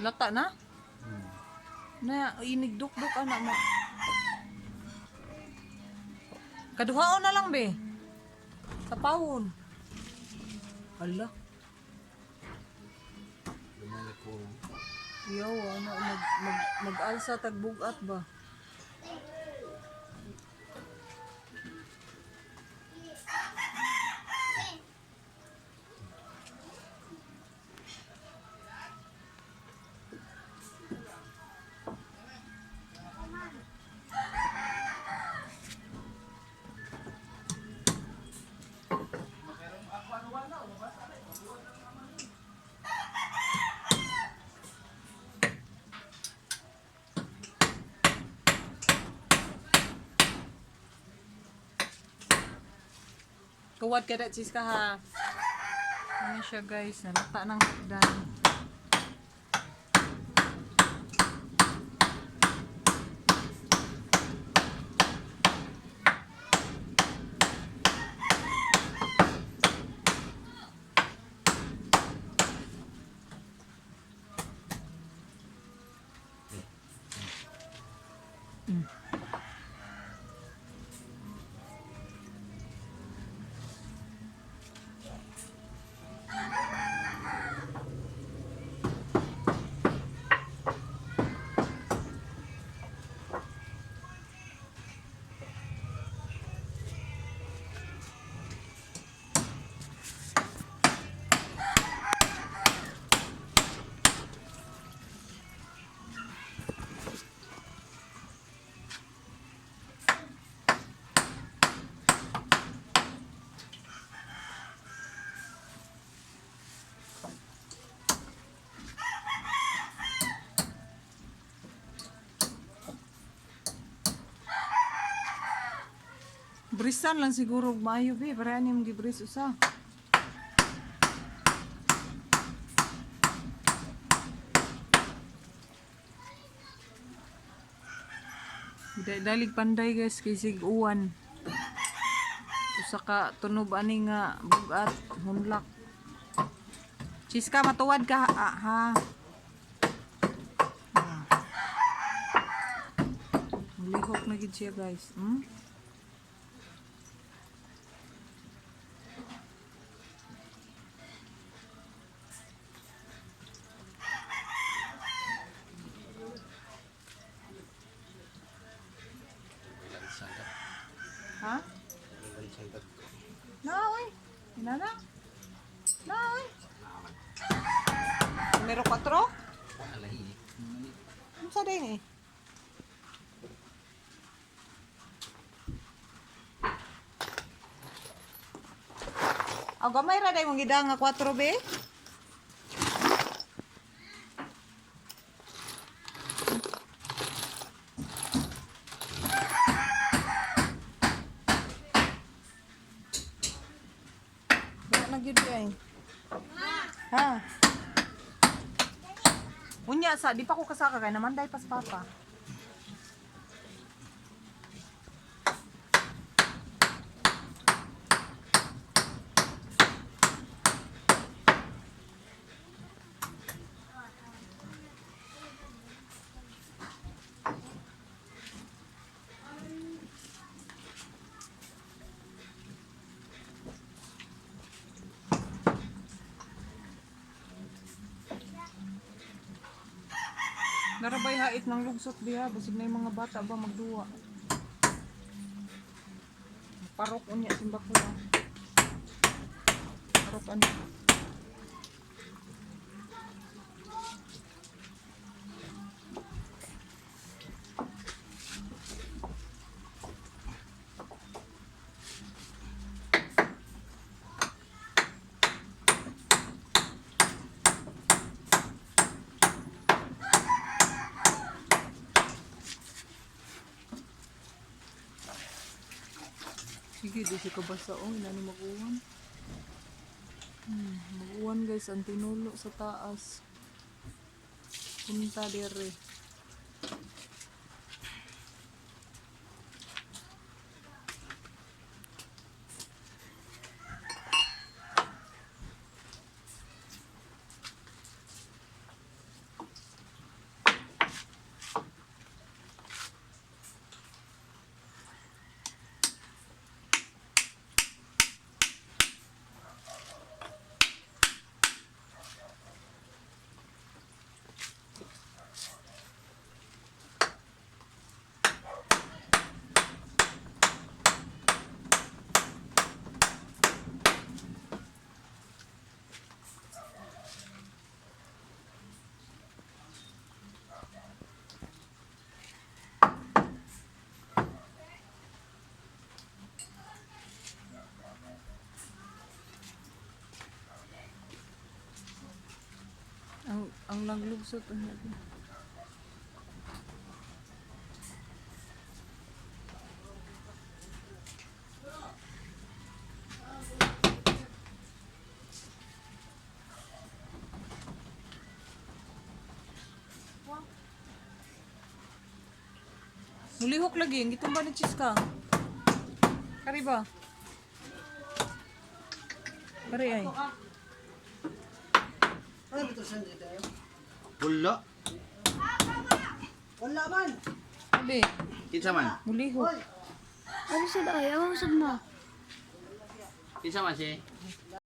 Lata na? Na inigduk-duk anak mo. Kaduhaon na lang be. Sa pawon. Ala. Lumalik ko. Yaw, ano, mag-alsa tagbugat ba? Tuwad ka dat sis ka ha. Ano siya guys, nalata ng hagdan. Brisan lang siguro maayo be, para anim gibris usa. Dalig panday guys kay sig uwan. Usa ka tunob ani nga bugat hunlak. Chiska matuwad ka ha. Lihok na gid siya guys. Ha? Naoy. Inana? Naoy. Numero 4? Ano sa din eh? Aw gamay ra day mong gidang nga 4 be. Nagyud ay. Ha. Unya sa di pa ko kasaka kay naman dai pas papa. Narabay hait ng lugsot diha, basig na yung mga bata ba magduwa. Parok unya simba ko. Parok ano. Sige, di siya kabasa o. Inani mag-uwan. Mag-uwan guys. Ang tinulo sa taas. Punta dire. ang naglugsot ang labi. Mulihok lagi, ang gitumba ni Chiska. Kari ba? Kari ay. Ano ito siya dito? Wala. Wala man. Sabi, Kinsa man? mulihok. Ano sa dayo? Ano sa ma? Kinsa man si?